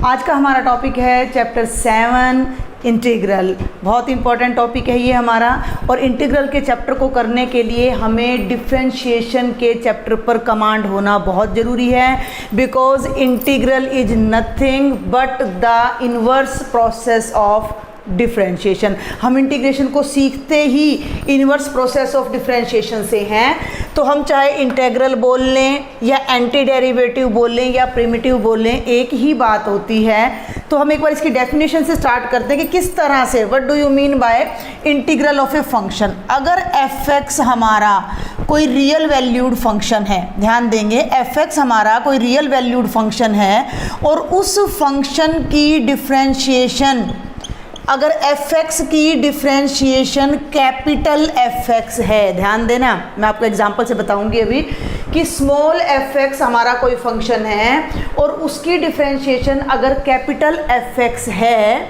आज का हमारा टॉपिक है चैप्टर 7 इंटीग्रल। बहुत इंपॉर्टेंट टॉपिक है ये हमारा, और इंटीग्रल के चैप्टर को करने के लिए हमें डिफरेंशिएशन के चैप्टर पर कमांड होना बहुत ज़रूरी है, because integral is nothing but the inverse process of differentiation. हम इंटीग्रेशन को सीखते ही इनवर्स प्रोसेस ऑफ डिफरेंशिएशन से हैं, तो हम चाहे इंटीग्रल बोल लें या एंटी डेरिवेटिव बोल लें या प्रिमिटिव बोल लें, एक ही बात होती है। तो हम एक बार इसकी डेफिनेशन से स्टार्ट करते हैं कि किस तरह से, what do you mean by integral of a function. अगर एफ एक्स हमारा कोई रियल वैल्यूड फंक्शन है, ध्यान देंगे, एफ एक्स हमारा कोई रियल वैल्यूड फंक्शन है और उस फंक्शन की डिफरेंशिएशन, अगर एफ एक्स की डिफरेंशिएशन कैपिटल एफ एक्स है, ध्यान देना, मैं आपको एग्जांपल से बताऊंगी अभी कि स्मॉल एफ एक्स हमारा कोई फंक्शन है और उसकी डिफरेंशिएशन अगर कैपिटल एफ एक्स है,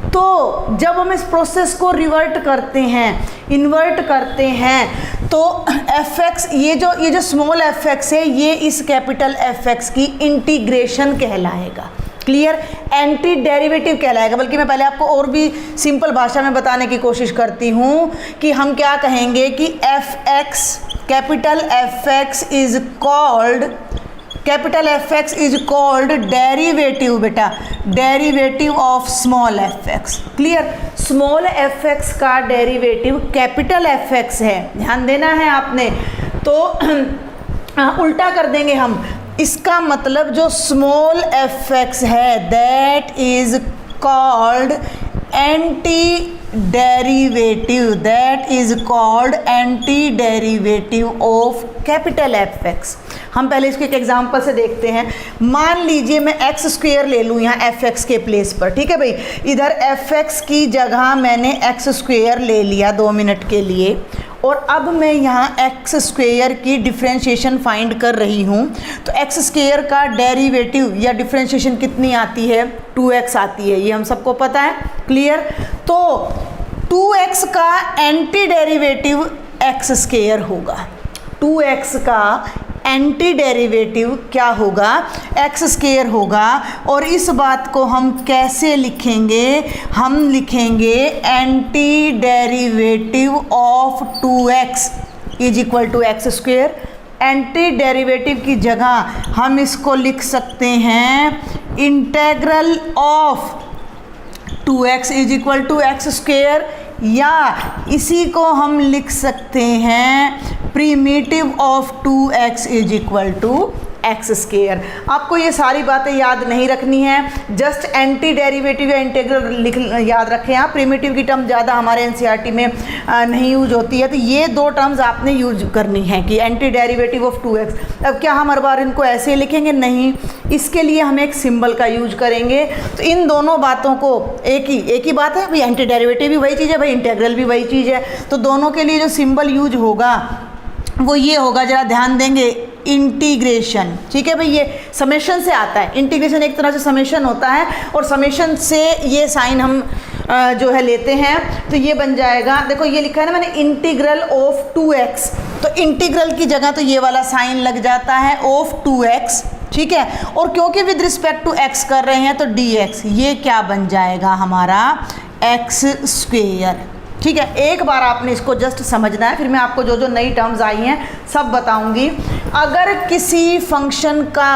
तो जब हम इस प्रोसेस को रिवर्ट करते हैं, इन्वर्ट करते हैं, तो एफ एक्स, ये जो स्मॉल एफ एक्स है, ये इस कैपिटल एफ एक्स की इंटीग्रेशन कहलाएगा। क्लियर? एंटी डेरिवेटिव कहलाएगा। बल्कि मैं पहले आपको और भी सिंपल भाषा में बताने की कोशिश करती हूँ कि हम क्या कहेंगे कि f x, capital F X is called, capital F X is called derivative, बेटा, derivative of small f x. Clear? Small f x का डेरिवेटिव कैपिटल एफ एक्स है, ध्यान देना है आपने। तो उल्टा कर देंगे हम, इसका मतलब जो स्मॉल एफ एक्स है that is called anti derivative, that is called anti derivative of capital F x. हम पहले इसके एक एग्जांपल से देखते हैं। मान लीजिए मैं एक्स स्क्वेयर ले लूँ यहाँ एफ एक्स के प्लेस पर, ठीक है भाई, इधर एफ एक्स की जगह मैंने एक्स स्क्वेयर ले लिया 2 मिनट के लिए, और अब मैं यहाँ एक्स स्क्वेयर की डिफरेंशिएशन फाइंड कर रही हूँ। तो एक्स स्क्वेयर का डेरिवेटिव या डिफरेंशिएशन कितनी आती है? 2x आती है, ये हम सबको पता है। क्लियर? तो 2x का एंटी डेरिवेटिव एक्स स्क्वेयर होगा, 2x का एंटी डेरिवेटिव क्या होगा? एक्स स्क्वेयर होगा। और इस बात को हम कैसे लिखेंगे? हम लिखेंगे anti derivative of 2x is equal to x square. Anti derivative की जगह हम इसको लिख सकते हैं integral of 2x is equal to x square, या इसी को हम लिख सकते हैं primitive of 2x is equal to x square. आपको ये सारी बातें याद नहीं रखनी है, जस्ट एंटी डेरिवेटिव या इंटीग्रल लिख याद रखें आप। प्रीमिटिव की टर्म ज़्यादा हमारे एनसीईआरटी में नहीं यूज होती है, तो ये 2 टर्म्स आपने यूज करनी है कि एंटी डेरिवेटिव ऑफ 2x। अब क्या हम हर बार इनको ऐसे लिखेंगे? नहीं, इसके लिए हम एक सिंबल का यूज करेंगे। तो इन दोनों बातों को एक ही बात है भाई, एंटी डेरिवेटिव भी वही चीज़ है भाई, इंटीग्रल भी वही चीज़ है, तो दोनों के लिए जो सिंबल यूज होगा वो ये होगा, जरा ध्यान देंगे, इंटीग्रेशन। ठीक है भाई, ये समेशन से आता है, इंटीग्रेशन एक तरह से समेशन होता है, और समेशन से ये साइन हम जो है लेते हैं, तो ये बन जाएगा, देखो ये लिखा है ना मैंने, इंटीग्रल ऑफ 2x, तो इंटीग्रल की जगह तो ये वाला साइन लग जाता है ऑफ 2x, ठीक है, और क्योंकि विद रिस्पेक्ट टू x कर रहे हैं तो dx, ये क्या बन जाएगा हमारा? X square. ठीक है, एक बार आपने इसको जस्ट समझना है, फिर मैं आपको जो जो नई टर्म्स आई हैं सब बताऊंगी। अगर किसी फंक्शन का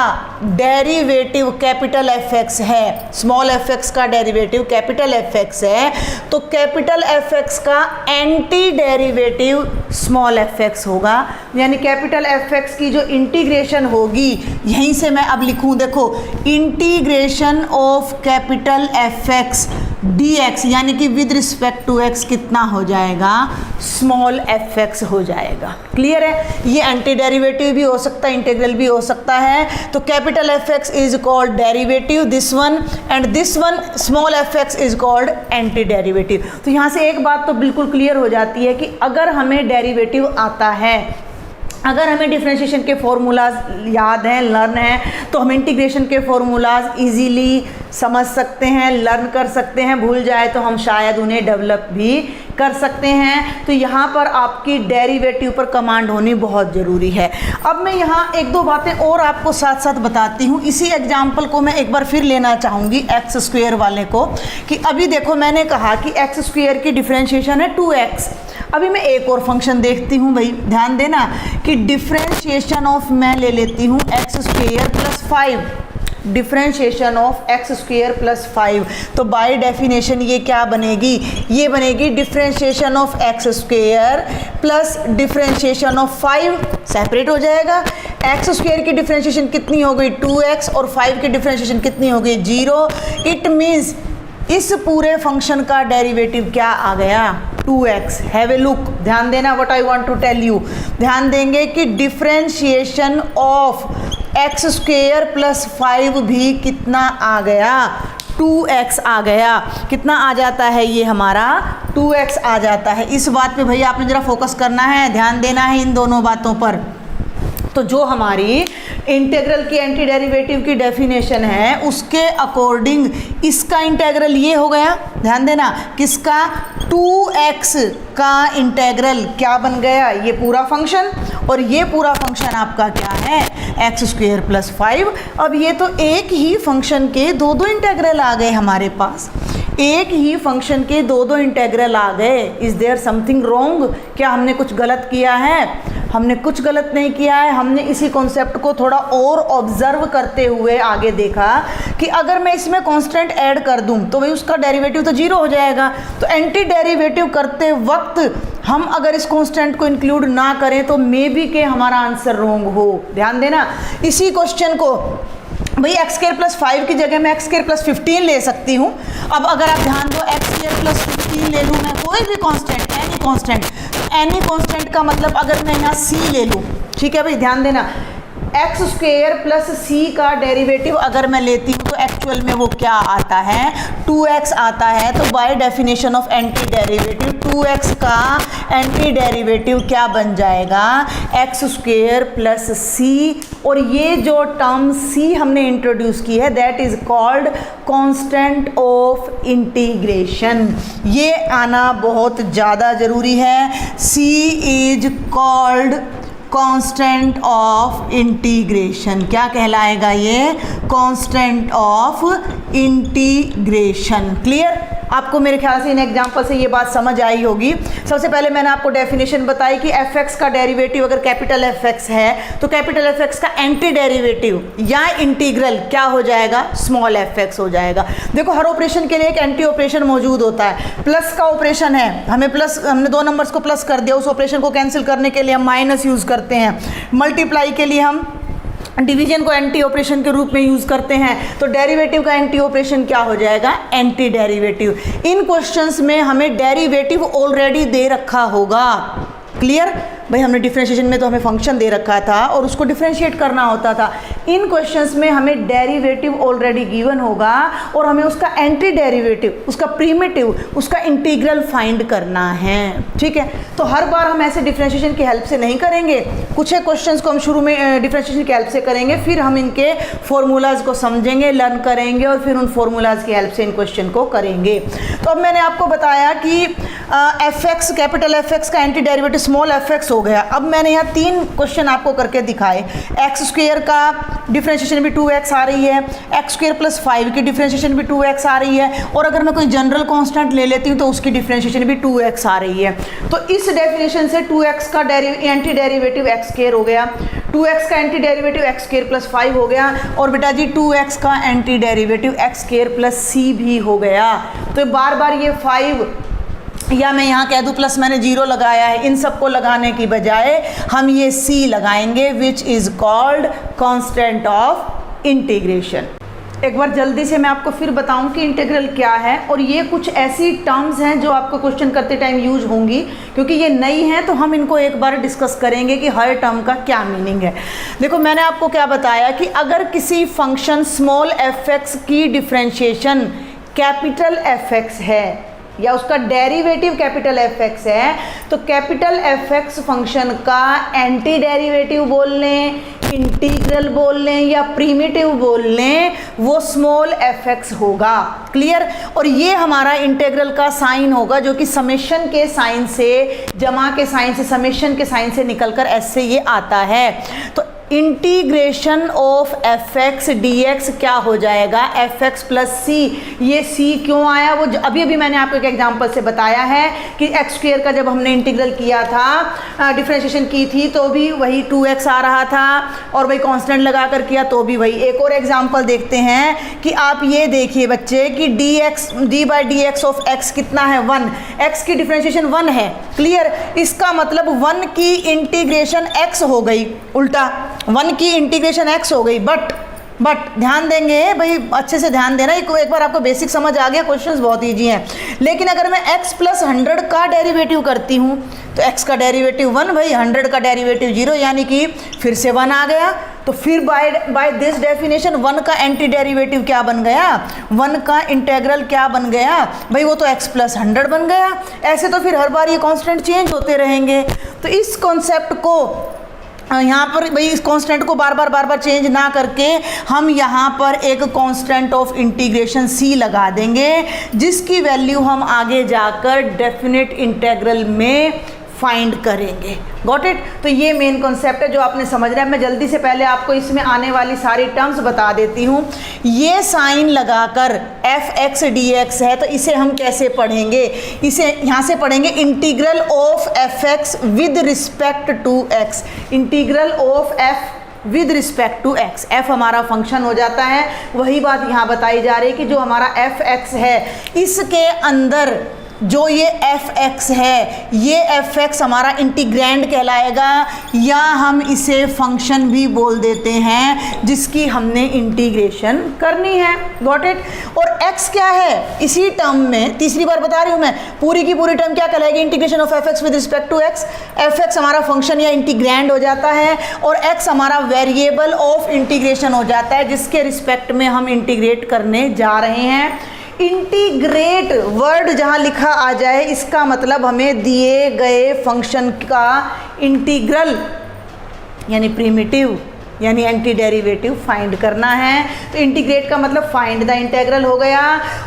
डेरिवेटिव कैपिटल एफ एक्स है, स्मॉल एफ एक्स का डेरिवेटिव कैपिटल एफ एक्स है, तो कैपिटल एफ एक्स का anti derivative small f x होगा। यानी कैपिटल एफ एक्स की जो इंटीग्रेशन होगी, यहीं से मैं अब लिखूं, देखो, integration of capital F x dx, यानी कि विद रिस्पेक्ट टू x कितना हो जाएगा? स्मॉल एफ एक्स हो जाएगा। क्लियर है? ये एंटी डेरिवेटिव भी हो सकता है, इंटीग्रल भी हो सकता है। तो capital F X is called derivative, this one, and this one small f X is called anti derivative. तो यहाँ से एक बात तो बिल्कुल क्लियर हो जाती है कि अगर हमें डेरिवेटिव आता है, अगर हमें डिफरेंशिएशन के फॉर्मूलाज याद हैं, लर्न हैं, तो हम इंटीग्रेशन के फॉर्मूलाज इजीली समझ सकते हैं, लर्न कर सकते हैं, भूल जाए तो हम शायद उन्हें डेवलप भी कर सकते हैं। तो यहाँ पर आपकी डेरिवेटिव पर कमांड होनी बहुत ज़रूरी है। अब मैं यहाँ एक दो बातें और आपको साथ साथ बताती हूँ। इसी एग्जाम्पल को मैं एक बार फिर लेना चाहूँगी एक्स स्क्वेयर वाले को, कि अभी देखो मैंने कहा कि एक्स स्क्वेयर की डिफरेंशिएशन है 2x। अभी मैं एक और फंक्शन देखती हूँ भाई, ध्यान देना कि डिफरेंशिएशन ऑफ मैं ले लेती हूँ x square plus 5, differentiation of x square plus 5। तो बाय डेफिनेशन ये क्या बनेगी, ये बनेगी differentiation of x square plus differentiation of 5, separate हो जाएगा। एक्स स्क्वेयर की डिफरेंशिएशन कितनी हो गई 2x और 5 की डिफरेंशिएशन कितनी हो गई 0। इट मीन्स इस पूरे फंक्शन का डेरिवेटिव क्या आ गया 2x। हैव ए लुक, ध्यान देना what I want to tell you. ध्यान देंगे कि differentiation of x square plus 5 भी कितना आ गया 2x आ गया। कितना आ जाता है ये हमारा 2x आ जाता है। इस बात पे भैया आपने ज़रा फोकस करना है, ध्यान देना है इन दोनों बातों पर। तो जो हमारी इंटीग्रल की एंटी डेरिवेटिव की डेफिनेशन है उसके अकॉर्डिंग इसका इंटीग्रल ये हो गया, ध्यान देना किसका 2x का इंटीग्रल क्या बन गया ये पूरा फंक्शन, और ये पूरा फंक्शन आपका क्या है एक्स स्क्वेयर प्लस 5। अब ये तो एक ही फंक्शन के दो दो इंटीग्रल आ गए हमारे पास, एक ही फंक्शन के दो दो इंटीग्रल आ गए। इज़ देयर समथिंग रॉन्ग, क्या हमने कुछ गलत किया है? हमने कुछ गलत नहीं किया है। हमने इसी कॉन्सेप्ट को थोड़ा और ऑब्जर्व करते हुए आगे देखा कि अगर मैं इसमें कांस्टेंट ऐड कर दूं तो भाई उसका डेरिवेटिव तो 0 हो जाएगा। तो एंटी डेरिवेटिव करते वक्त हम अगर इस कांस्टेंट को इंक्लूड ना करें तो मे बी के हमारा आंसर रॉन्ग हो। ध्यान देना इसी क्वेश्चन को भाई एक्स स्क्वायर प्लस 5 की जगह मैं एक्स स्क्वायर प्लस 15 ले सकती हूँ। अब अगर आप ध्यान दो एक्स स्क्वायर प्लस 15 ले लूँ मैं, कोई भी कांस्टेंट, एनी कांस्टेंट का मतलब अगर मैं यहाँ c ले लूँ, ठीक है भाई ध्यान देना, एक्स स्क्वेयर प्लस सी का डेरिवेटिव अगर मैं लेती हूँ तो एक्चुअल में वो क्या आता है 2x आता है। तो by definition of anti derivative 2x का एंटी डेरिवेटिव क्या बन जाएगा एक्स स्क्वेयर प्लस सी। और ये जो टर्म c हमने इंट्रोड्यूस की है that is called constant of integration. ये आना बहुत ज़्यादा ज़रूरी है। c is called constant of integration. क्या कहलाएगा ये कांस्टेंट ऑफ इंटीग्रेशन। क्लियर? आपको मेरे ख्याल से इन एग्जांपल से ये बात समझ आई होगी। सबसे पहले मैंने आपको डेफिनेशन बताई कि fx का डेरिवेटिव अगर कैपिटल fx है तो कैपिटल fx का एंटी डेरिवेटिव या इंटीग्रल क्या हो जाएगा स्मॉल fx हो जाएगा। देखो हर ऑपरेशन के लिए एक एंटी ऑपरेशन मौजूद होता है। प्लस का ऑपरेशन है, हमें प्लस, हमने दो नंबर्स को प्लस कर दिया, उस ऑपरेशन को कैंसिल करने के लिए हम माइनस यूज़ करते हैं। मल्टीप्लाई के लिए हम डिवीजन को एंटी ऑपरेशन के रूप में यूज़ करते हैं। तो डेरिवेटिव का एंटी ऑपरेशन क्या हो जाएगा एंटी डेरिवेटिव। इन क्वेश्चंस में हमें डेरिवेटिव ऑलरेडी दे रखा होगा। क्लियर भाई? हमने डिफरेंशिएशन में तो हमें फंक्शन दे रखा था और उसको डिफरेंशिएट करना होता था। इन क्वेश्चंस में हमें डेरिवेटिव ऑलरेडी गिवन होगा और हमें उसका एंटी डेरिवेटिव, उसका प्रीमिटिव, उसका इंटीग्रल फाइंड करना है। ठीक है, तो हर बार हम ऐसे डिफरेंशिएशन की हेल्प से नहीं करेंगे। कुछ एक क्वेश्चंस को हम शुरू में डिफरेंशिएशन की हेल्प से करेंगे, फिर हम इनके फॉर्मूलाज को समझेंगे, लर्न करेंगे और फिर उन फॉर्मूलाज की हेल्प से इन क्वेश्चन को करेंगे। तो अब मैंने आपको बताया कि f x, capital F x का anti derivative small f x हो गया। अब मैंने यहाँ तीन क्वेश्चन आपको करके दिखाए। एक्स स्क्वेयर का डिफरेंशिएशन भी 2x आ रही है, एक्स स्क्वेयर प्लस 5 की डिफरेंशिएशन भी 2x आ रही है, और अगर मैं कोई जनरल कांस्टेंट ले लेती हूँ तो उसकी डिफरेंशिएशन भी 2x आ रही है। तो इस डेफिनेशन से 2x का एंटी डेरिवेटिव एक्स स्क्वेयर हो गया, 2x का anti derivative x square plus 5 हो गया, और बेटा जी 2x का anti derivative x square plus c भी हो गया। तो बार बार ये 5 या मैं यहाँ कह दूँ प्लस मैंने 0 लगाया है, इन सबको लगाने की बजाय हम ये c लगाएंगे which is called constant of integration. एक बार जल्दी से मैं आपको फिर बताऊं कि इंटीग्रल क्या है, और ये कुछ ऐसी टर्म्स हैं जो आपको क्वेश्चन करते टाइम यूज होंगी। क्योंकि ये नई हैं तो हम इनको एक बार डिस्कस करेंगे कि हर टर्म का क्या मीनिंग है। देखो मैंने आपको क्या बताया कि अगर किसी फंक्शन स्मॉल एफ एक्स की डिफरेंशिएशन कैपिटल एफ एक्स है या उसका डेरिवेटिव कैपिटल एफ एक्स है, तो कैपिटल एफ एक्स फंक्शन का एंटी डेरिवेटिव बोल लें इंटीग्रल बोल लें या प्रीमिटिव बोल लें, वो स्मॉल fx होगा। क्लियर? और ये हमारा इंटीग्रल का साइन होगा जो कि समेशन के साइन से, जमा के साइन से, समेशन के साइन से निकलकर ऐसे ये आता है। तो integration of f x D x क्या हो जाएगा, एफ एक्स प्लस सी। ये सी क्यों आया, वो अभी अभी मैंने आपको एक एग्जांपल से बताया है कि एक्स स्क्वायर का जब हमने इंटीग्रल किया था, डिफरेंशिएशन की थी, तो भी वही 2x आ रहा था, और वही कांस्टेंट लगा कर किया तो भी वही। एक और एग्जांपल देखते हैं कि आप ये देखिए बच्चे कि D by D x of x कितना है, 1। एक्स की डिफरेंशिएशन 1 है। क्लियर? इसका मतलब 1 की इंटीग्रेशन x हो गई, उल्टा 1 की इंटीग्रेशन x हो गई। बट ध्यान देंगे भाई, अच्छे से ध्यान देना, एक बार आपको बेसिक समझ आ गया, क्वेश्चंस बहुत इजी हैं। लेकिन अगर मैं x प्लस 100 का डेरिवेटिव करती हूँ तो x का डेरिवेटिव 1 भाई, 100 का डेरिवेटिव 0, यानी कि फिर से 1 आ गया। तो फिर बाय दिस डेफिनेशन 1 का एंटी डेरिवेटिव क्या बन गया, 1 का इंटेग्रल क्या बन गया भाई, वो तो x प्लस 100 बन गया। ऐसे तो फिर हर बार ये कॉन्स्टेंट चेंज होते रहेंगे। तो इस कॉन्सेप्ट को यहाँ पर भाई, इस कांस्टेंट को बार बार चेंज ना करके हम यहाँ पर एक कांस्टेंट ऑफ इंटीग्रेशन c लगा देंगे, जिसकी वैल्यू हम आगे जाकर डेफिनेट इंटीग्रल में फाइंड करेंगे। Got it? तो ये मेन कॉन्सेप्ट है जो आपने समझना है। मैं जल्दी से पहले आपको इसमें आने वाली सारी टर्म्स बता देती हूँ। ये साइन लगाकर एफ एक्स डी एक्स है, तो इसे हम कैसे पढ़ेंगे, इसे यहाँ से पढ़ेंगे integral of f x with respect to x. Integral of f with respect to x, f हमारा फंक्शन हो जाता है। वही बात यहाँ बताई जा रही है कि जो हमारा एफ एक्स है, इसके अंदर जो ये एफ एक्स है, ये एफ एक्स हमारा इंटीग्रैंड कहलाएगा, या हम इसे फंक्शन भी बोल देते हैं जिसकी हमने इंटीग्रेशन करनी है। Got it? और एक्स क्या है, इसी टर्म में तीसरी बार बता रही हूँ मैं, पूरी की पूरी टर्म क्या कहलाएगी, integration of f x with respect to x. F x हमारा फंक्शन या इंटीग्रैंड हो जाता है, और एक्स हमारा वेरिएबल ऑफ इंटीग्रेशन हो जाता है, जिसके रिस्पेक्ट में हम इंटीग्रेट करने जा रहे हैं। इंटीग्रेट वर्ड जहाँ लिखा आ जाए, इसका मतलब हमें दिए गए फंक्शन का इंटीग्रल यानी प्रीमिटिव यानी एंटी डेरिवेटिव फाइंड करना है। तो इंटीग्रेट का मतलब फाइंड द इंटीग्रल हो गया।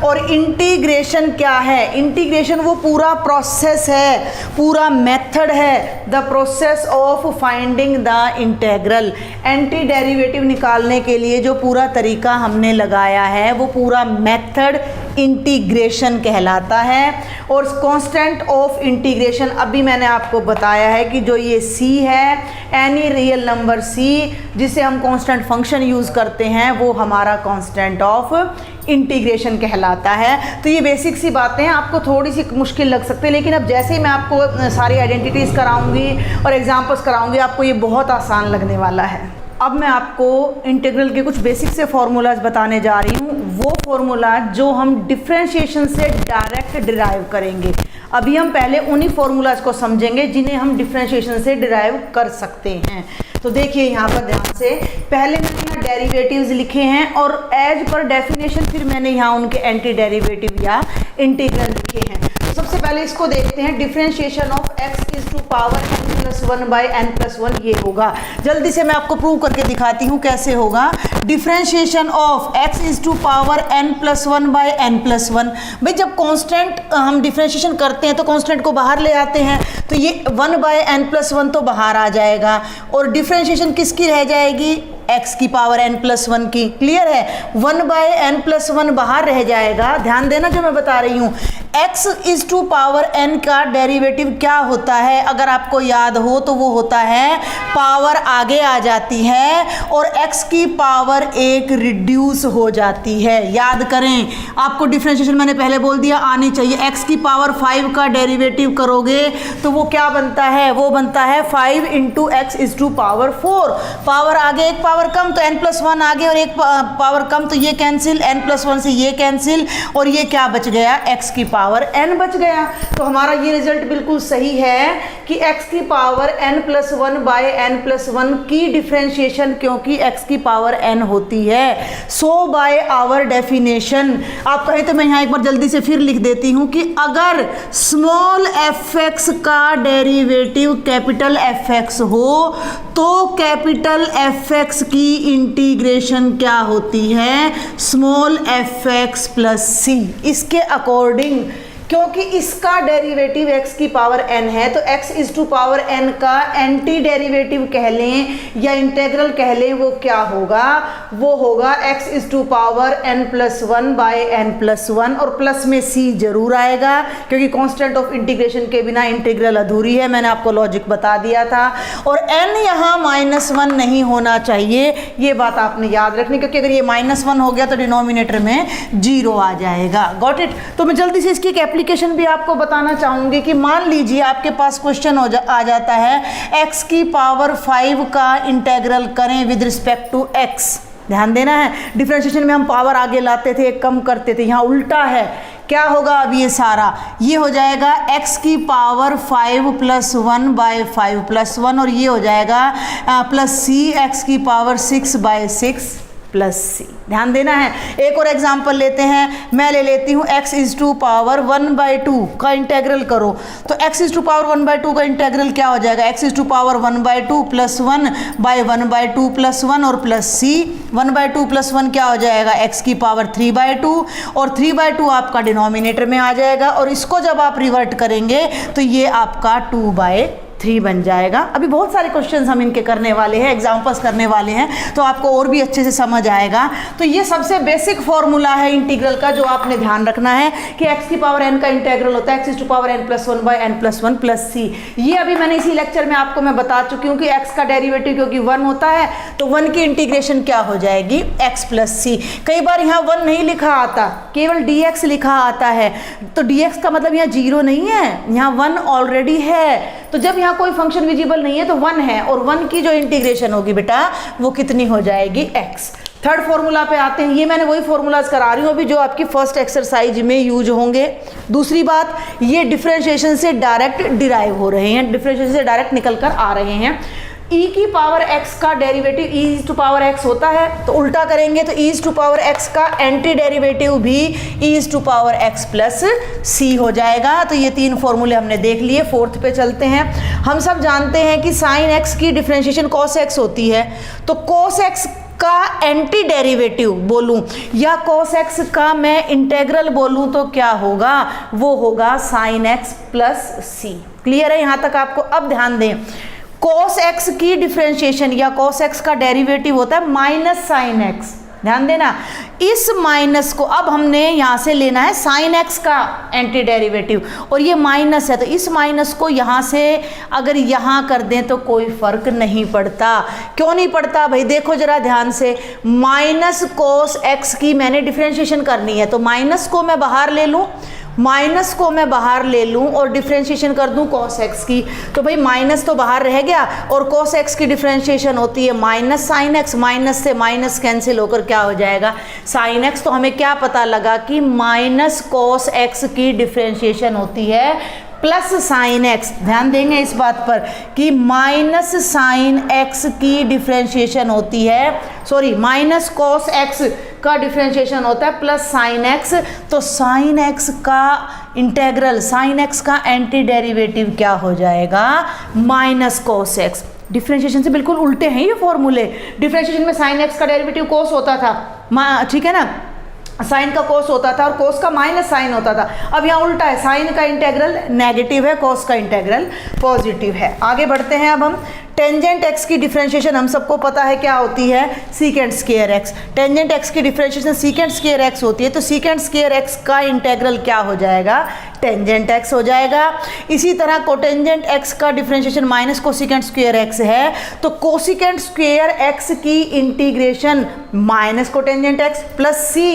और इंटीग्रेशन क्या है, इंटीग्रेशन वो पूरा प्रोसेस है, पूरा मेथड है, the process of finding the integral. Anti derivative निकालने के लिए जो पूरा तरीका हमने लगाया है, वो पूरा मेथड इंटीग्रेशन कहलाता है। और कांस्टेंट ऑफ इंटीग्रेशन अभी मैंने आपको बताया है कि जो ये c है, एनी रियल नंबर c जिसे हम कांस्टेंट फंक्शन यूज़ करते हैं, वो हमारा कांस्टेंट ऑफ इंटीग्रेशन कहलाता है। तो ये बेसिक सी बातें हैं, आपको थोड़ी सी मुश्किल लग सकती है, लेकिन अब जैसे ही मैं आपको सारी आइडेंटिटीज़ कराऊंगी और एग्जांपल्स कराऊंगी, आपको ये बहुत आसान लगने वाला है। अब मैं आपको इंटीग्रल के कुछ बेसिक से फॉर्मूलाज बताने जा रही हूँ, वो फॉर्मूला जो हम डिफरेंशिएशन से डायरेक्ट डिराइव करेंगे। अभी हम पहले उन्हीं फॉर्मूलाज को समझेंगे जिन्हें हम डिफरेंशिएशन से डिराइव कर सकते हैं। तो देखिए यहाँ पर ध्यान से, पहले मैंने यहाँ डेरिवेटिव्स लिखे हैं और एज पर डेफिनेशन फिर मैंने यहाँ उनके एंटी डेरिवेटिव या इंटीग्रल लिखे हैं। तो सबसे पहले इसको देखते हैं, differentiation of x is to power n plus 1 by n plus 1 ये होगा। जल्दी से मैं आपको प्रूव करके दिखाती हूँ कैसे होगा। Differentiation of x is to power n plus 1 by n plus 1। भाई जब कांस्टेंट हम डिफरेंशिएशन करते हैं तो कांस्टेंट को बाहर ले आते हैं, तो ये 1 बाई n प्लस 1 तो बाहर आ जाएगा, और डिफरेंशिएशन किसकी रह जाएगी, x की पावर n प्लस 1 की। क्लियर है? 1 बाई n प्लस 1 बाहर रह जाएगा। ध्यान देना जो मैं बता रही हूँ, x is to power n का डेरिवेटिव क्या होता है, अगर आपको याद हो तो वो होता है पावर आगे आ जाती है और x की पावर 1 रिड्यूस हो जाती है। याद करें, आपको डिफरेंशिएशन मैंने पहले बोल दिया आनी चाहिए। x की पावर 5 का डेरिवेटिव करोगे तो वो क्या बनता है, वो बनता है 5 into x is to power 4। Power आगे, एक पावर कम तो n प्लस 1 आगे, और एक पावर कम तो ये कैंसिल, n प्लस 1 से ये कैंसिल, और ये क्या बच गया, x की पावर n बच गया। तो हमारा ये रिजल्ट बिल्कुल सही है कि x की पावर n+1 बाय n+1 की डिफ्रेंशिएशन क्योंकि x की पावर n होती है। सो बाय आवर डेफिनेशन, आप कहें तो मैं यहाँ एक बार जल्दी से फिर लिख देती हूँ कि अगर स्मॉल fx का डेरिवेटिव कैपिटल fx हो तो कैपिटल fx की इंटीग्रेशन क्या होती है, स्मॉल fx प्लस c। इसके अकॉर्डिंग क्योंकि इसका डेरिवेटिव x की पावर n है तो x is to power n का एंटी डेरिवेटिव कह लें या इंटेग्रल कह लें, वो क्या होगा, वो होगा x is to power n+1 by n+1 और प्लस में c जरूर आएगा क्योंकि कांस्टेंट ऑफ इंटीग्रेशन के बिना इंटीग्रल अधूरी है, मैंने आपको लॉजिक बता दिया था। और n यहाँ -1 नहीं होना चाहिए, ये बात आपने याद रखनी, क्योंकि अगर ये -1 हो गया तो डिनोमिनेटर में 0 आ जाएगा। Got it. तो मैं जल्दी से इसकी एप्लीकेशन भी आपको बताना चाहूंगी कि मान लीजिए आपके पास क्वेश्चन आ जाता है x की पावर 5 का इंटेग्रल करें विद रिस्पेक्ट टू x। ध्यान देना है, डिफरेंशिएशन में हम पावर आगे लाते थे, कम करते थे, यहाँ उल्टा है। क्या होगा अब ये सारा, ये हो जाएगा x की पावर 5 + 1 बाय 5 + 1 और ये हो जाएगा प्लस c x की पावर 6 बाय 6 प्लस c। ध्यान देना है। एक और एग्जांपल लेते हैं, मैं ले लेती हूँ x इज टू पावर 1/2 का इंटेग्रल करो तो x इज टू पावर 1/2 का इंटेग्रल क्या हो जाएगा, x is to power 1/2 + 1 by 1/2 + 1 और प्लस c। 1/2 + 1 क्या हो जाएगा, x की पावर 3/2 और 3/2 आपका डिनोमिनेटर में आ जाएगा और इसको जब आप रिवर्ट करेंगे तो ये आपका 2/3 बन जाएगा। अभी बहुत सारे क्वेश्चंस हम इनके करने वाले हैं, एग्जांपल्स करने वाले हैं, तो आपको और भी अच्छे से समझ आएगा। तो ये सबसे बेसिक फॉर्मूला है इंटीग्रल का जो आपने ध्यान रखना है कि x की पावर n का इंटीग्रल होता है x is to power n+1 by n+1 plus c। ये अभी मैंने इसी लेक्चर में आपको मैं बता चुकी हूँ कि x का डेरिवेटिव क्योंकि 1 होता है तो 1 की इंटीग्रेशन क्या हो जाएगी, x प्लस c। कई बार यहाँ 1 नहीं लिखा आता, केवल dx लिखा आता है, तो dx का मतलब यहाँ 0 नहीं है, यहाँ 1 ऑलरेडी है। तो जब यहाँ कोई फंक्शन विजिबल नहीं है तो 1 है और 1 की जो इंटीग्रेशन होगी बेटा वो कितनी हो जाएगी, x। थर्ड फॉर्मूला पे आते हैं, ये मैंने वही फॉर्मूलाज करा रही हूँ अभी जो आपकी फर्स्ट एक्सरसाइज में यूज होंगे। दूसरी बात, ये डिफरेंशिएशन से डायरेक्ट डिराइव हो रहे हैं, डिफरेंशिएशन से डायरेक्ट निकल कर आ रहे हैं। e की पावर x का derivative e is to power x होता है तो उल्टा करेंगे तो e is to power x का एंटी डेरिवेटिव भी e is to power x plus c हो जाएगा। तो ये 3 फॉर्मूले हमने देख लिए। फोर्थ पे चलते हैं। हम सब जानते हैं कि साइन x की डिफरेंशिएशन cos x होती है, तो cos x का एंटी डेरिवेटिव बोलूं या cos x का मैं इंटेग्रल बोलूं तो क्या होगा, वो होगा sin x plus c। Clear है यहाँ तक आपको। अब ध्यान दें, cos x की डिफरेंशिएशन या cos x का डेरिवेटिव होता है माइनस साइन x। ध्यान देना, इस माइनस को अब हमने यहाँ से लेना है साइन x का एंटी डेरिवेटिव और ये माइनस है तो इस माइनस को यहाँ से अगर यहाँ कर दें तो कोई फर्क नहीं पड़ता। क्यों नहीं पड़ता भाई, देखो जरा ध्यान से, माइनस cos x की मैंने डिफरेंशिएशन करनी है तो माइनस को मैं बाहर ले लूँ, माइनस को मैं बाहर ले लूं और डिफरेंशिएशन कर दूं cos x की, तो भाई माइनस तो बाहर रह गया और cos x की डिफरेंशिएशन होती है माइनस साइन x, माइनस से माइनस कैंसिल होकर क्या हो जाएगा, साइन x। तो हमें क्या पता लगा कि माइनस cos x की डिफरेंशिएशन होती है प्लस साइन x। ध्यान देंगे इस बात पर कि माइनस साइन x की डिफरेंशिएशन होती है, सॉरी माइनस cos x का डिफरेंशिएशन होता है प्लस साइन x। तो साइन x का इंटेग्रल, साइन x का एंटी डेरिवेटिव क्या हो जाएगा, माइनस cos x। डिफरेंशिएशन से बिल्कुल उल्टे हैं ये फॉर्मूले। डिफरेंशिएशन में साइन x का डेरिवेटिव cos होता था, ठीक है ना, साइन का cos होता था और cos का माइनस साइन होता था। अब यहाँ उल्टा है, साइन का इंटेग्रल नेगेटिव है, cos का इंटेग्रल पॉजिटिव है। आगे बढ़ते हैं। अब हम टेंजेंट x की डिफरेंशिएशन हम सबको पता है क्या होती है, secant square x। Tangent x की डिफरेंशिएशन सीकेंट स्क्वायर x होती है तो सीकेंट स्क्वायर x का इंटेग्रल क्या हो जाएगा, टेंजेंट x हो जाएगा। इसी तरह कोटेंजेंट x का differentiation minus cosecant square x है तो कोसिकेंट स्क्वायर x की integration minus cotangent x plus c,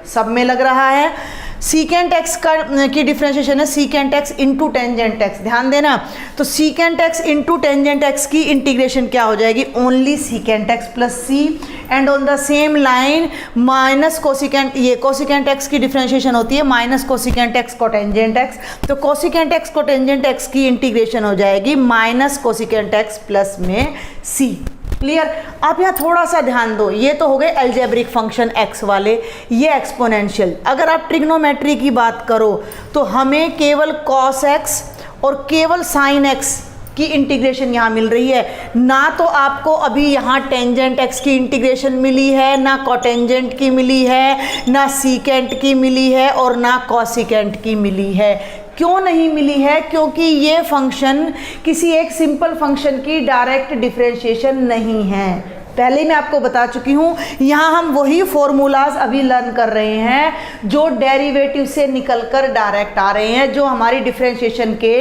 सब में लग रहा है। सीकेंट एक्स की डिफ्रेंशिएशन है secant x into tangent x, ध्यान देना। तो secant x into tangent x की इंटीग्रेशन क्या हो जाएगी, only secant x plus c, and on the same line minus cosecant, ये कोसिकेंट एक्स की डिफ्रेंशिएशन होती है minus cosecant x cotangent x, तो कोसिकेंट एक्स कोटेंजेंट एक्स की इंटीग्रेशन हो जाएगी माइनस कोसिकेंट एक्स प्लस में सी। क्लियर। आप यहाँ थोड़ा सा ध्यान दो, ये तो हो गए एल्जेब्रिक फंक्शन x वाले, ये एक्सपोनेंशियल। अगर आप ट्रिग्नोमेट्री की बात करो तो हमें केवल cos x और केवल sin x की इंटीग्रेशन यहाँ मिल रही है, ना तो आपको अभी यहाँ टेंजेंट x की इंटीग्रेशन मिली है, ना कोटेंजेंट की मिली है, ना सीकेंट की मिली है और ना कोसिकेंट की मिली है। क्यों नहीं मिली है, क्योंकि ये फंक्शन किसी एक सिंपल फंक्शन की डायरेक्ट डिफरेंशिएशन नहीं है। पहले मैं आपको बता चुकी हूँ, यहाँ हम वही फॉर्मूलाज अभी लर्न कर रहे हैं जो डेरिवेटिव से निकलकर डायरेक्ट आ रहे हैं, जो हमारी डिफरेंशिएशन के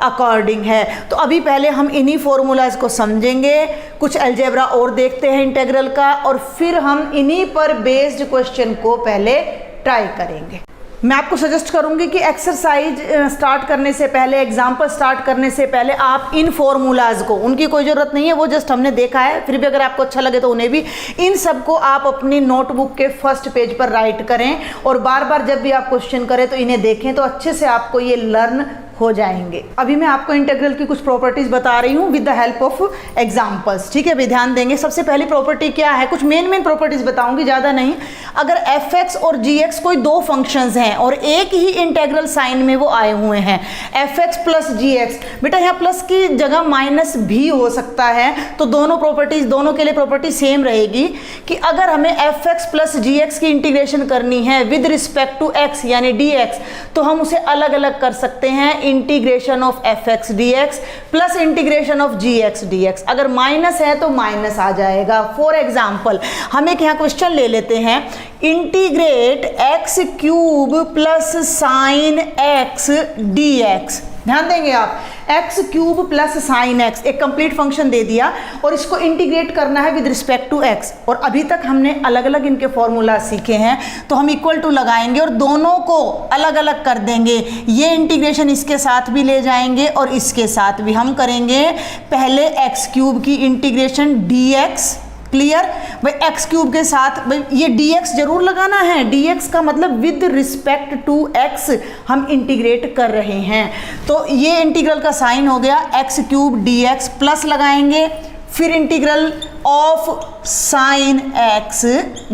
अकॉर्डिंग है। तो अभी पहले हम इन्हीं फॉर्मूलाज को समझेंगे, कुछ अलजेब्रा और देखते हैं इंटीग्रल का, और फिर हम इन्हीं पर बेस्ड क्वेश्चन को पहले ट्राई करेंगे। मैं आपको सजेस्ट करूंगी कि एक्सरसाइज स्टार्ट करने से पहले, एग्जाम्पल स्टार्ट करने से पहले आप इन फॉर्मूलाज को, उनकी कोई ज़रूरत नहीं है, वो जस्ट हमने देखा है, फिर भी अगर आपको अच्छा लगे तो उन्हें भी, इन सब को आप अपनी नोटबुक के फर्स्ट पेज पर राइट करें और बार बार जब भी आप क्वेश्चन करें तो इन्हें देखें, तो अच्छे से आपको ये लर्न हो जाएंगे। अभी मैं आपको इंटीग्रल की कुछ प्रॉपर्टीज बता रही हूँ with the help of examples, ठीक है। भी ध्यान देंगे। सबसे पहली प्रॉपर्टी क्या है, कुछ मेन प्रॉपर्टीज बताऊंगी, ज़्यादा नहीं। अगर fx और gx कोई दो फंक्शंस हैं और एक ही इंटीग्रल साइन में वो आए हुए हैं, fx प्लस gx, बेटा यहाँ प्लस की जगह माइनस भी हो सकता है, तो दोनों प्रॉपर्टीज, दोनों के लिए प्रॉपर्टी सेम रहेगी कि अगर हमें fx प्लस gx की इंटीग्रेशन करनी है विद रिस्पेक्ट टू x यानी dx, तो हम उसे अलग अलग कर सकते हैं, integration of fx dx plus integration of gx dx। अगर माइनस है तो माइनस आ जाएगा। फॉर एग्जाम्पल हम एक यहाँ क्वेश्चन ले लेते हैं, integrate x cube plus sign x dx। ध्यान देंगे आप, x cube plus sign x एक कंप्लीट फंक्शन दे दिया और इसको इंटीग्रेट करना है विद रिस्पेक्ट टू x, और अभी तक हमने अलग अलग इनके फॉर्मूला सीखे हैं, तो हम इक्वल टू लगाएंगे और दोनों को अलग अलग कर देंगे। ये इंटीग्रेशन इसके साथ भी ले जाएंगे और इसके साथ भी हम करेंगे। पहले x क्यूब की इंटीग्रेशन dx, क्लियर भाई, x क्यूब के साथ भाई ये dx जरूर लगाना है, dx का मतलब विद रिस्पेक्ट टू x हम इंटीग्रेट कर रहे हैं, तो ये इंटीग्रल का साइन हो गया x क्यूब dx, प्लस लगाएंगे, फिर integral of sine x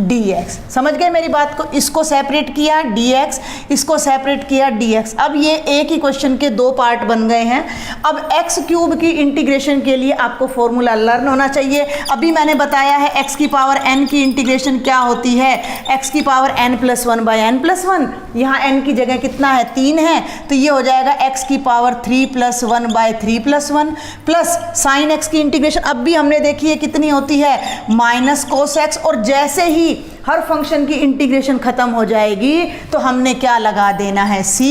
dx। समझ गए मेरी बात को, इसको सेपरेट किया dx, इसको सेपरेट किया dx। अब ये एक ही क्वेश्चन के दो पार्ट बन गए हैं। अब x क्यूब की इंटीग्रेशन के लिए आपको फॉर्मूला लर्न होना चाहिए। अभी मैंने बताया है x की पावर n की इंटीग्रेशन क्या होती है, x की power n plus 1 by n plus 1, यहाँ n की जगह कितना है 3 है, तो ये हो जाएगा x की power 3 plus 1 by 3 plus 1 plus sign x की इंटीग्रेशन अब भी हमने देखी है कितनी होती है, माइनस कोस एक्स। और जैसे ही हर फंक्शन की इंटीग्रेशन खत्म हो जाएगी तो हमने क्या लगा देना है, c।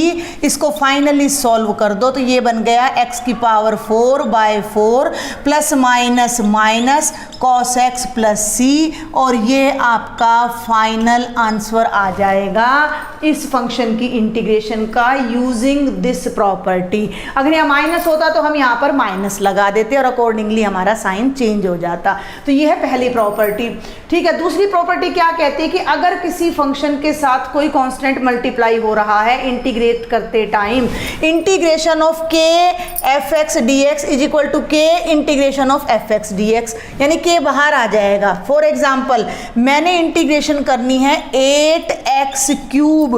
इसको फाइनली सॉल्व कर दो तो ये बन गया x की power 4 by 4 plus minus minus cos x plus C, और ये आपका फाइनल आंसर आ जाएगा इस फंक्शन की इंटीग्रेशन का यूजिंग दिस प्रॉपर्टी। अगर यहाँ माइनस होता तो हम यहाँ पर माइनस लगा देते और अकॉर्डिंगली हमारा साइन चेंज हो जाता। तो ये है पहली प्रॉपर्टी, ठीक है। दूसरी प्रॉपर्टी क्या कहती है कि अगर किसी फंक्शन के साथ कोई कांस्टेंट मल्टीप्लाई हो रहा है इंटीग्रेट करते time, integration of k fx dx is equal to k integration of fx dx, यानी k बाहर आ जाएगा। फॉर एग्जाम्पल मैंने इंटीग्रेशन करनी है 8x क्यूब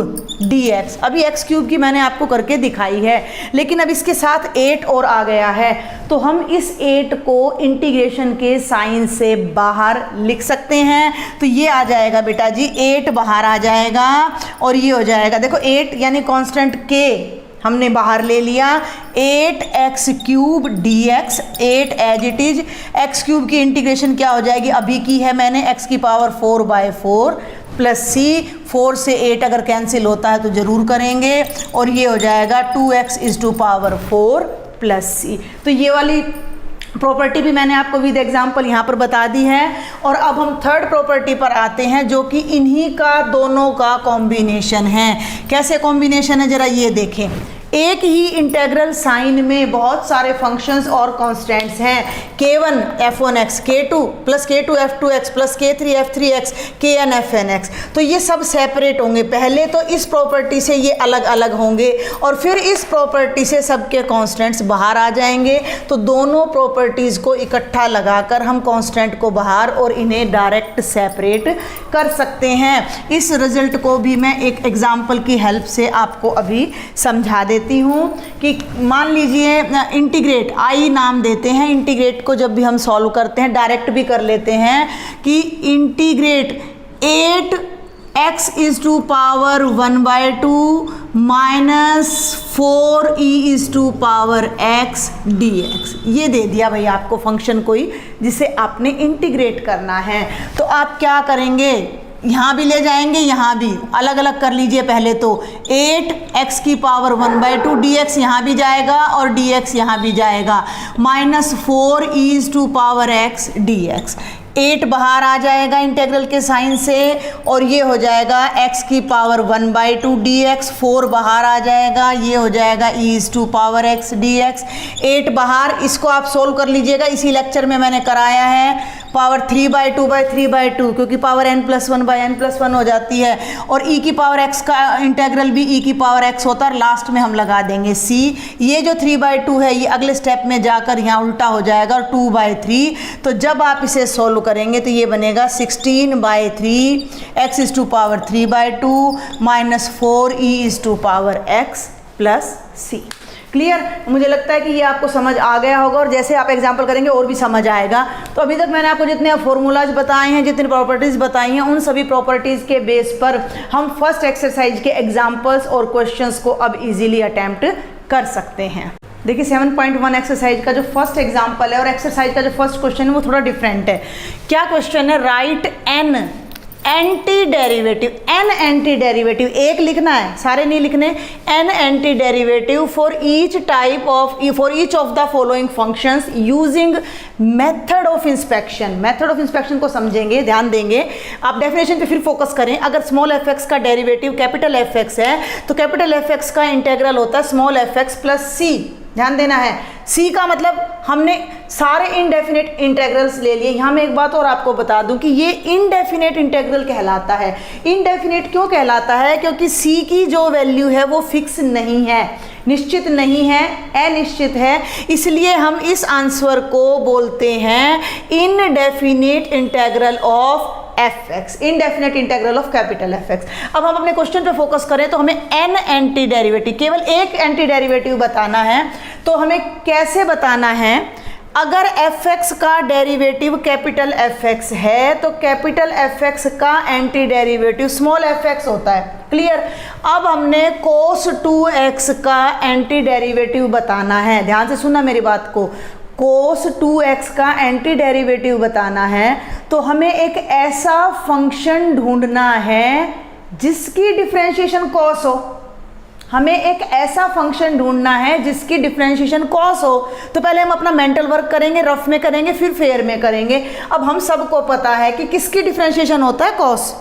dx, अभी x क्यूब की मैंने आपको करके दिखाई है, लेकिन अब इसके साथ 8 और आ गया है, तो हम इस 8 को इंटीग्रेशन के साइन से बाहर लिख सकते हैं। तो ये आ जाएगा बेटा जी 8 बाहर आ जाएगा और ये हो जाएगा, देखो 8 यानी कांस्टेंट k हमने बाहर ले लिया, 8x cube dx, 8 as it is, x cube की इंटीग्रेशन क्या हो जाएगी, अभी की है मैंने, x की पावर 4 बाई 4 प्लस c, 4 से 8 अगर कैंसिल होता है तो जरूर करेंगे, और ये हो जाएगा 2x is to power 4 plus c। तो ये वाली प्रॉपर्टी भी मैंने आपको विद एग्जांपल यहाँ पर बता दी है। और अब हम थर्ड प्रॉपर्टी पर आते हैं जो कि इन्हीं का दोनों का कॉम्बिनेशन है। कैसे कॉम्बिनेशन है ज़रा ये देखें। एक ही इंटेग्रल साइन में बहुत सारे फंक्शंस और कांस्टेंट्स हैं, k1 f1x, k2 plus k2 f2x plus k3 f3x, kn fnx। तो ये सब सेपरेट होंगे। पहले तो इस प्रॉपर्टी से ये अलग अलग होंगे और फिर इस प्रॉपर्टी से सबके कांस्टेंट्स बाहर आ जाएंगे। तो दोनों प्रॉपर्टीज़ को इकट्ठा लगाकर हम कांस्टेंट को बाहर और इन्हें डायरेक्ट सेपरेट कर सकते हैं। इस रिजल्ट को भी मैं एक एग्जाम्पल की हेल्प से आपको अभी समझा देती हूँ कि मान लीजिए इंटीग्रेट, आई नाम देते हैं इंटीग्रेट को। जब भी हम सॉल्व करते हैं डायरेक्ट भी कर लेते हैं कि integrate 8x is to power 1/2 minus 4e is to power x dx। ये दे दिया भाई आपको फंक्शन कोई जिसे आपने इंटीग्रेट करना है। तो आप क्या करेंगे, यहाँ भी ले जाएंगे, यहाँ भी अलग अलग कर लीजिए। पहले तो 8x की पावर 1/2 dx यहाँ भी जाएगा और dx यहाँ भी जाएगा, minus 4e is to power x dx। 8 बाहर आ जाएगा इंटेग्रल के साइन से और ये हो जाएगा x की पावर 1/2 dx। 4 बाहर आ जाएगा, ये हो जाएगा e is to power x dx। 8 बाहर, इसको आप सोल्व कर लीजिएगा, इसी लेक्चर में मैंने कराया है। पावर 3/2 क्योंकि पावर n+1/n+1 हो जाती है और e की पावर x का इंटेग्रल भी e की पावर x होता है। लास्ट में हम लगा देंगे c। ये जो 3/2 है ये अगले स्टेप में जाकर यहाँ उल्टा हो जाएगा और 2/3। तो जब आप इसे सोल्व करेंगे तो ये बनेगा 16/3 x is to power 3/2 minus 4e is to power x plus c। Clear? मुझे लगता है कि ये आपको समझ आ गया होगा और जैसे आप एग्जांपल करेंगे और भी समझ आएगा। तो अभी तक मैंने आपको जितने फॉर्मूलाज बताए हैं, जितनी प्रॉपर्टीज़ बताई हैं, उन सभी प्रॉपर्टीज़ के बेस पर हम फर्स्ट एक्सरसाइज के एग्जांपल्स और क्वेश्चंस को अब इजीली अटेम्प्ट कर सकते हैं। देखिए 7.1 एक्सरसाइज का जो फर्स्ट एग्जाम्पल है और एक्सरसाइज का जो फर्स्ट क्वेश्चन है वो थोड़ा डिफरेंट है। क्या क्वेश्चन है, right an anti derivative, an anti derivative, एक लिखना है, सारे नहीं लिखने। An anti derivative for each type of, for each of the following functions using method of inspection. Method of inspection को समझेंगे, ध्यान देंगे। आप डेफिनेशन पे फिर फोकस करें। अगर स्मॉल एफ एक्स का डेरिवेटिव कैपिटल एफ एक्स है तो कैपिटल एफ एक्स का इंटेग्रल होता है स्मॉल एफ एक्स प्लस सी। ध्यान देना है, सी का मतलब हमने सारे इनडेफिनेट इंटेग्रल्स ले लिए। यहाँ मैं एक बात और आपको बता दूं कि ये इनडेफिनेट इंटेग्रल कहलाता है। इनडेफिनेट क्यों कहलाता है? क्योंकि सी की जो वैल्यू है वो फिक्स नहीं है, निश्चित नहीं है, अनिश्चित है। इसलिए हम इस आंसर को बोलते हैं indefinite integral of f x, indefinite integral of capital F x. अब हम अपने क्वेश्चन पे फोकस करें तो हमें एन एंटी डेरिवेटिव, केवल एक एंटी डेरिवेटिव बताना है। तो हमें कैसे बताना है? अगर एफ एक्स का डेरिवेटिव कैपिटल एफ एक्स है तो कैपिटल एफ एक्स का anti derivative small f x होता है। क्लियर? अब हमने cos 2x का एंटी डेरिवेटिव बताना है। ध्यान से सुनना मेरी बात को। cos 2x का एंटी डेरिवेटिव बताना है तो हमें एक ऐसा फंक्शन ढूंढना है जिसकी डिफरेंशिएशन cos हो। हमें एक ऐसा फंक्शन ढूंढना है जिसकी डिफरेंशिएशन cos हो। तो पहले हम अपना मेंटल वर्क करेंगे, रफ में करेंगे, फिर फेयर में करेंगे। अब हम सबको पता है कि किसकी डिफरेंशिएशन होता है cos।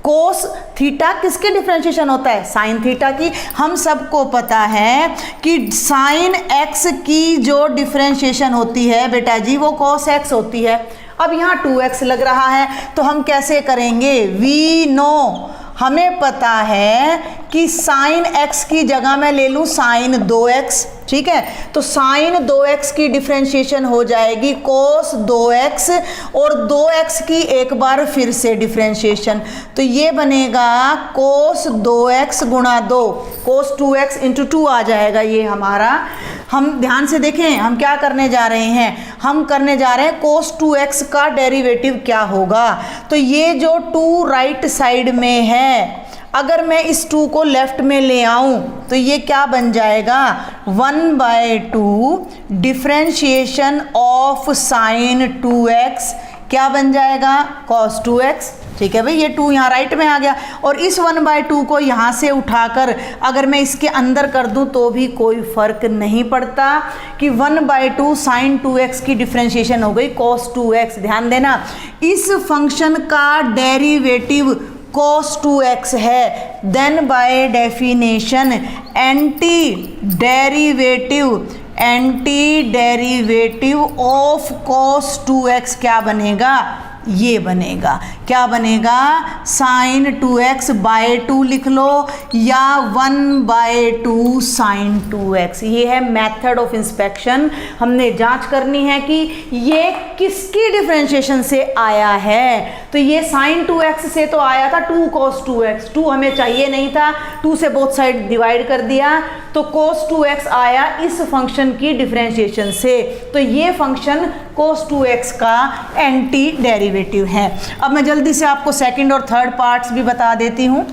कोस थीटा किसके डिफरेंशिएशन होता है? साइन थीटा की। हम सबको पता है कि साइन एक्स की जो डिफरेंशिएशन होती है बेटा जी वो cos x होती है। अब यहाँ 2x लग रहा है तो हम कैसे करेंगे? वी नो, हमें पता है कि साइन x की जगह मैं ले लूँ साइन 2x। ठीक है, तो साइन 2x की डिफरेंशिएशन हो जाएगी cos 2x और 2x की एक बार फिर से डिफरेंशिएशन। तो ये बनेगा cos 2x गुणा 2, cos 2x इंटू 2 आ जाएगा ये हमारा। हम ध्यान से देखें हम क्या करने जा रहे हैं, हम करने जा रहे हैं cos 2x का डेरिवेटिव क्या होगा। तो ये जो 2 राइट साइड में है, अगर मैं इस 2 को लेफ्ट में ले आऊं तो ये क्या बन जाएगा? 1/2 डिफरेंशिएशन ऑफ साइन 2x क्या बन जाएगा, cos 2x। ठीक है भाई, ये 2 यहाँ राइट में आ गया, और इस 1/2 को यहाँ से उठाकर अगर मैं इसके अंदर कर दूँ तो भी कोई फ़र्क नहीं पड़ता कि 1/2 sin 2x की डिफ्रेंशिएशन हो गई cos 2x। ध्यान देना, इस फंक्शन का डेरिवेटिव cos 2x है, then by definition anti derivative of cos 2x क्या बनेगा, ये बनेगा, क्या बनेगा, sin 2x/2 लिख लो या 1/2 sin 2x। ये है मेथड ऑफ इंस्पेक्शन। हमने जांच करनी है कि ये किसकी डिफरेंशिएशन से आया है। तो ये sin 2x से तो आया था 2 cos 2x, 2 हमें चाहिए नहीं था, 2 से बोथ साइड डिवाइड कर दिया, तो cos 2x आया इस फंक्शन की डिफरेंशिएशन से। तो ये फंक्शन cos 2x का एंटी डेरिवेटिव है। अब मैं जल्दी से आपको सेकंड और थर्ड पार्ट्स भी बता देती हूँ।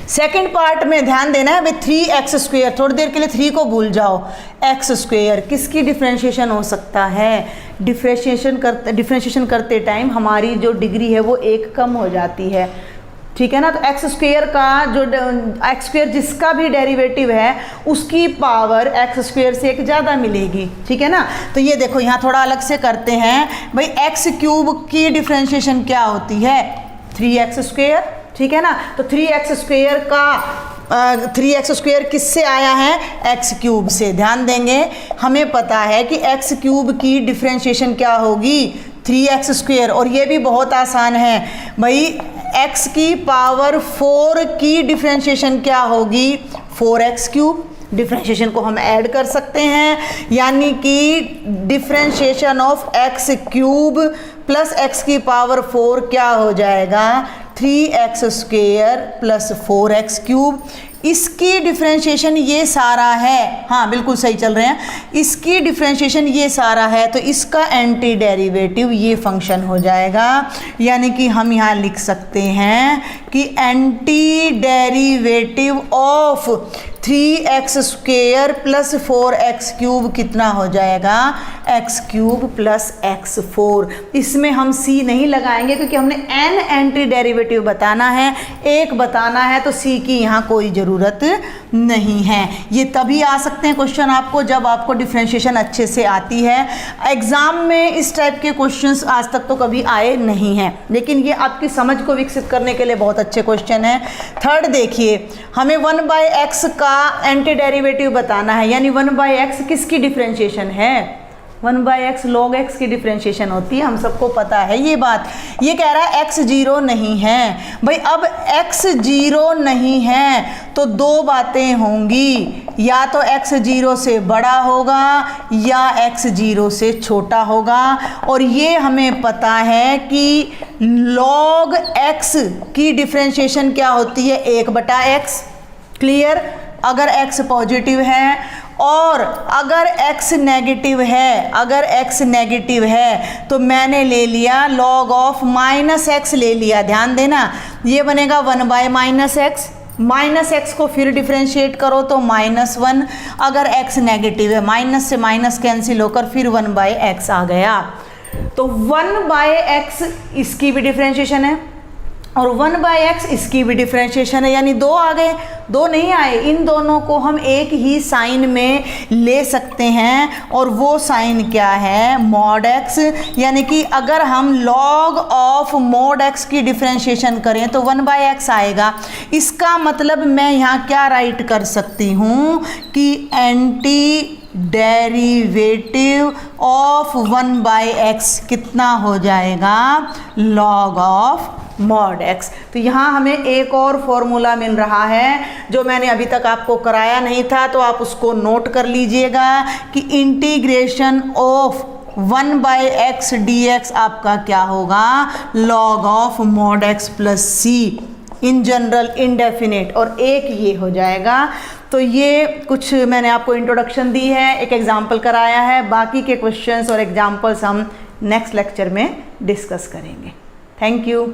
सेकंड पार्ट में ध्यान देना है भाई, 3x², थोड़ी देर के लिए 3 को भूल जाओ, x² किसकी डिफरेंशिएशन हो सकता है। डिफरेंशिएशन करते टाइम हमारी जो डिग्री है वो 1 कम हो जाती है। ठीक है ना, तो x² का जो x² जिसका भी डेरिवेटिव है उसकी पावर x² से 1 ज़्यादा मिलेगी। ठीक है ना, तो ये देखो यहाँ थोड़ा अलग से करते हैं भाई, x³ की डिफरेंशिएशन क्या होती है, 3x²। ठीक है ना, तो 3x² का 3x² किससे आया है, x³ से। ध्यान देंगे, हमें पता है कि x³ की डिफरेंशिएशन क्या होगी, 3x², और ये भी बहुत आसान है भाई, x की पावर 4 की डिफरेंशिएशन क्या होगी, 4x³। डिफरेंशिएशन को हम ऐड कर सकते हैं, यानी कि differentiation of x³ plus x की पावर 4 क्या हो जाएगा, 3x² प्लस 4x³। इसकी डिफरेंशिएशन ये सारा है, हाँ बिल्कुल सही चल रहे हैं, इसकी डिफरेंशिएशन ये सारा है, तो इसका एंटी डेरिवेटिव ये फंक्शन हो जाएगा। यानी कि हम यहाँ लिख सकते हैं कि anti derivative of 3x² plus 4x³ कितना हो जाएगा, x³ प्लस x4। इसमें हम c नहीं लगाएंगे क्योंकि हमने n एंटी डेरिवेटिव बताना है, 1 बताना है, तो c की यहाँ कोई ज़रूरत नहीं है। ये तभी आ सकते हैं क्वेश्चन आपको जब आपको डिफरेंशिएशन अच्छे से आती है। एग्ज़ाम में इस टाइप के क्वेश्चंस आज तक तो कभी आए नहीं हैं, लेकिन ये आपकी समझ को विकसित करने के लिए बहुत अच्छे क्वेश्चन हैं। थर्ड देखिए, हमें 1/x का एंटी डेरिवेटिव बताना है, यानी 1/x किसकी डिफरेंशिएशन है, 1/x log x की डिफरेंशिएशन होती है, हम सबको पता है ये बात। ये कह रहा है x 0 नहीं है भाई। अब x 0 नहीं है तो 2 बातें होंगी, या तो x 0 से बड़ा होगा या x 0 से छोटा होगा। और ये हमें पता है कि log x की डिफरेंशिएशन क्या होती है, 1/x। क्लियर, अगर x पॉजिटिव है और अगर x नेगेटिव है, अगर x नेगेटिव है तो मैंने ले लिया log ऑफ -x ले लिया। ध्यान देना, ये बनेगा 1/-x, -x को फिर डिफरेंशिएट करो तो -1। अगर x नेगेटिव है, माइनस से माइनस कैंसिल होकर फिर 1/x आ गया, तो 1/x इसकी भी डिफरेंशिएशन है और 1/x इसकी भी डिफरेंशिएशन है, यानी 2 आ गए। 2 नहीं आए, इन दोनों को हम एक ही साइन में ले सकते हैं, और वो साइन क्या है, mod x। यानी कि अगर हम log ऑफ mod x की डिफरेंशिएशन करें तो 1/x आएगा। इसका मतलब मैं यहाँ क्या राइट कर सकती हूँ कि एंटी डेरिवेटिव ऑफ 1/x कितना हो जाएगा, log ऑफ mod x। तो यहाँ हमें एक और फॉर्मूला मिल रहा है जो मैंने अभी तक आपको कराया नहीं था, तो आप उसको नोट कर लीजिएगा कि इंटीग्रेशन ऑफ 1/x dx आपका क्या होगा, log of mod x plus c in general indefinite, और एक ये हो जाएगा। तो ये कुछ मैंने आपको इंट्रोडक्शन दी है, एक एग्जाम्पल कराया है, बाकी के क्वेश्चंस और एग्जाम्पल्स हम नेक्स्ट लेक्चर में डिस्कस करेंगे। Thank you.